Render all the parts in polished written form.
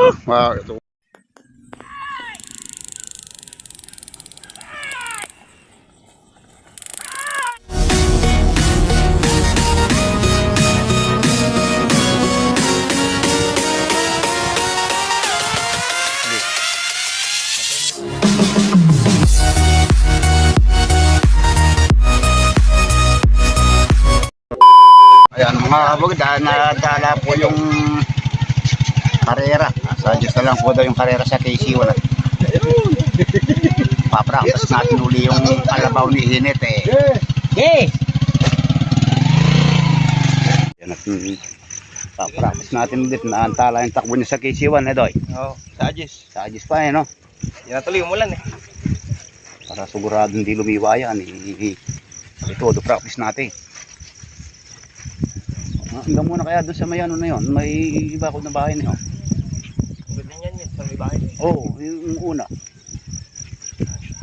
Ito. Ayan mga kabog, nadala po yung karera. Suggest na lang po daw yung karera sa KC1. Papraktas natin uli yung kalabaw ni Hinet eh. Yan natin. Papraktas natin ulit na antala yung takbo niya sa KC1 eh doy. Oo, suggest. Suggest pa eh no. Yan natuloy umulan eh. Para sigurado hindi lumiwa yan. Ito, do practice natin. Hanggang muna kaya doon sa may ano na yun, may iba ko na bahay na yun. Ganyan yan yun, sa may bahay. Oo, yung una.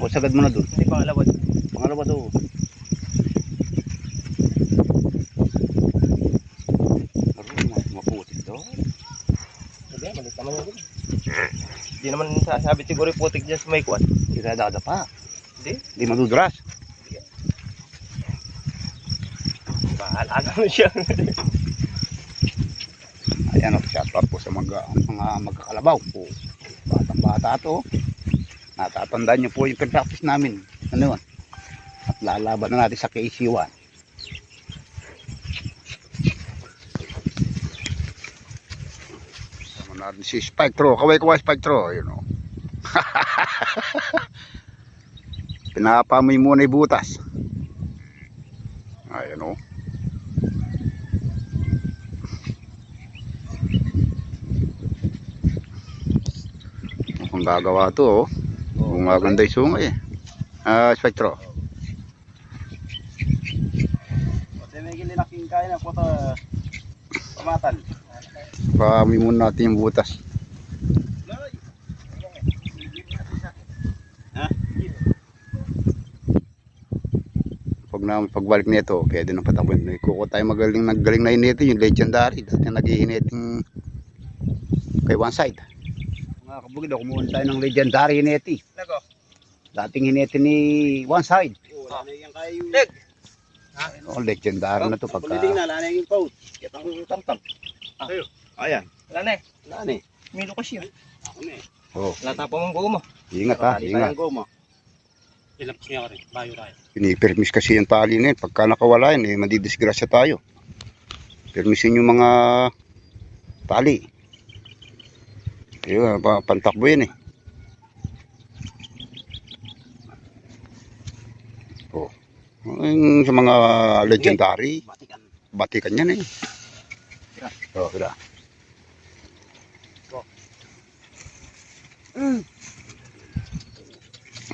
O sagad mo na doon. Hindi pangalawad. Pangalawa doon. Maputik doon. Hindi, malit naman yun. Hindi naman sasabi siguro yung putik dyan sa may kuwan. Hindi kaya dadapa. Hindi maduduras. Maalaga mo siya. Ayan o, shout out po sa mga magkakalabaw po. Batang bata to. Natatandaan nyo po yung practice namin. Ano yun? At lalaban na natin sa KC1. Sama natin si Spike Throw. Kaway-kaway Spike Throw. Yun o. Pinapamoy muna yung butas. Ayan o. Kung gagawa to oh. Kung maganda yung sungay eh. Spektro. Kasi may gililaking kaya na po ito pamatal. Pami muna natin yung butas. Pagbalik nito, pwede nang patakbo. Kuko tayo naggaling na hinete yung legendary. Dati nag-hihineting kay one side. Mga kabugid, kumuha tayo ng legendary hinete. Nako. Dating hinete ni one side. Leg. Oh, legendary na to pagka. Pagdating na, lana yung paut. Kitang tang-tang. Ayo. Ayan. Wala na eh. Wala na eh. May lukas yun. Ako na eh. Oh. Lata pa mong goma. Ingat ha, ingat. Ilapos niya ka rin. Bayo tayo. Pinipermis kasi yung tali na yun. Pagka nakawala yun, eh, madidisgrasya tayo. Permisin yung mga tali. Ayun, pantakbo yun eh. Oh. Yung sa mga legendary, batikan yan eh. Oh, kira.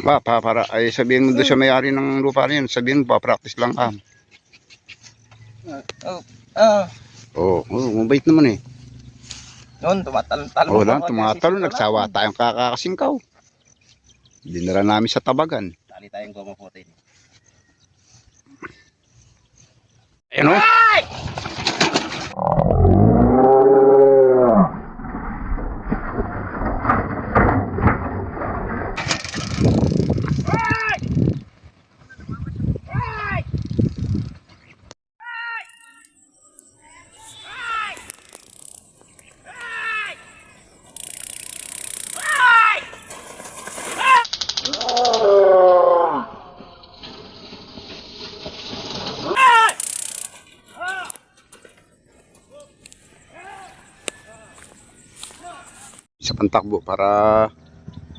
Para ay sabihin mo doon sa may-ari ng lupa na yun, sabihin mo, pa-practice lang ka. Mabait naman eh. Noon, tumatalon. Oo lang, tumatalon, nagsawa tayong kakakasingkaw. Dinara namin sa tabagan. Tali tayong goma po tayo. Ayan o. Isa pang takbo para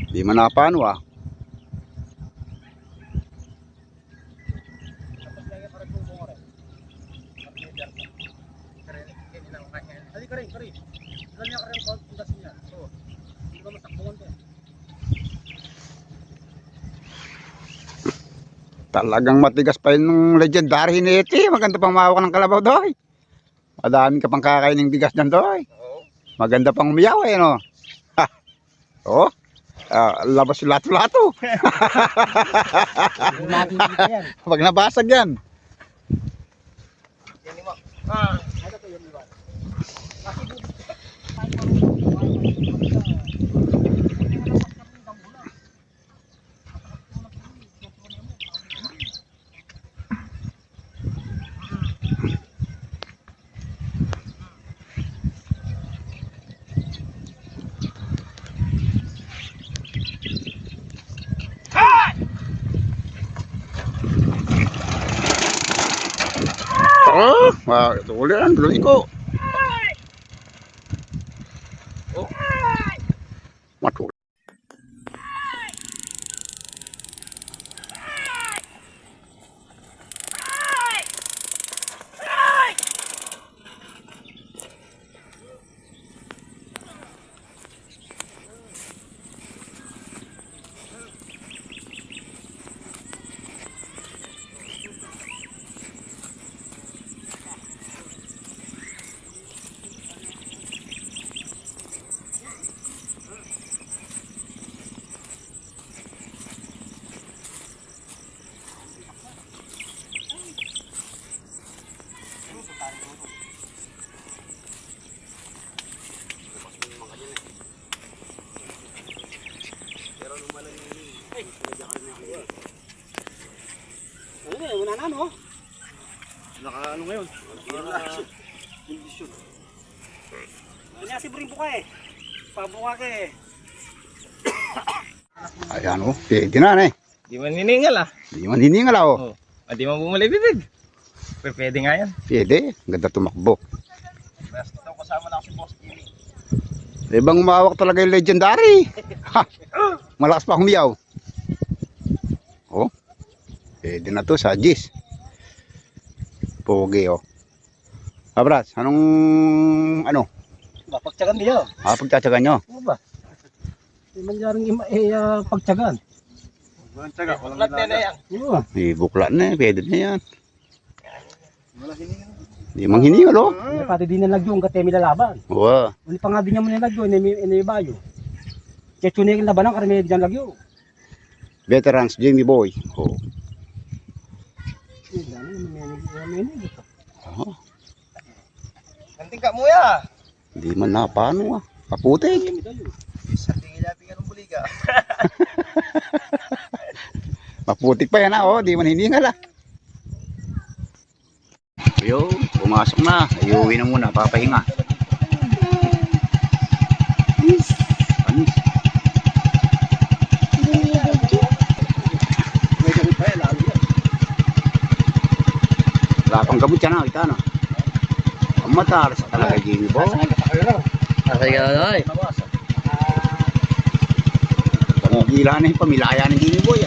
di manapano ah. Talagang matigas pa yung legendary hinete. Maganda pang mahawak ng kalabaw doy. Madami ka pang kakain ng bigas dyan doy. Maganda pang umiyaw eh no. Oh, labas yung lato-lato. Pag nabasag yan. Tuloy tuloy ko. Oh. Matuloy. Wala na, no? Naka ano ngayon? Kondisyon. Kanya si Bring buka eh. Pabuka ka eh. Ayan oh, pwede na eh. Di man hiningal ah. Di man hiningal oh. Oh. Di man bumulay bibig. Pwede nga yan. Pwede, ganda tumakbo. Basta daw kasama na ako si Boss Jimmy. Ibang umawak talaga yung legendary. Ha! Malakas pa humiyaw. Oh. Pwede na to sa Gis. Pogi oh. Abras, anong ano? Pagtsagan niyo. Pagtsatsagan nyo? Ano ba? Di man yaring pagtsagan. Pagtsaga, walang na yan. Oo. Buklat na eh, pwede na yan. Di mang hiningal oh. Pati din na lagyo, ang katemi lalaban. Oo. Uli pa nga din niya mo nilagyo, inibayo. Kaya tunig na ba ng karamihan dyan lagyo? Veterans, Jamie Boy. Oh. Oh. Kanting ka mo ya. Di man na paano ah. Kaputik. Sa tingin natin ka ng buliga. Maputik pa yan oh. Di man hiningal ah. Yo, pumasok na. Ayuwi na muna, papahinga. Panis. Wala pang gamot yan, kita na. Ang matalas talaga, Jimmy Boy. Asay ka na ay. Pangigila na yung pamilaya ng Jimmy Boy.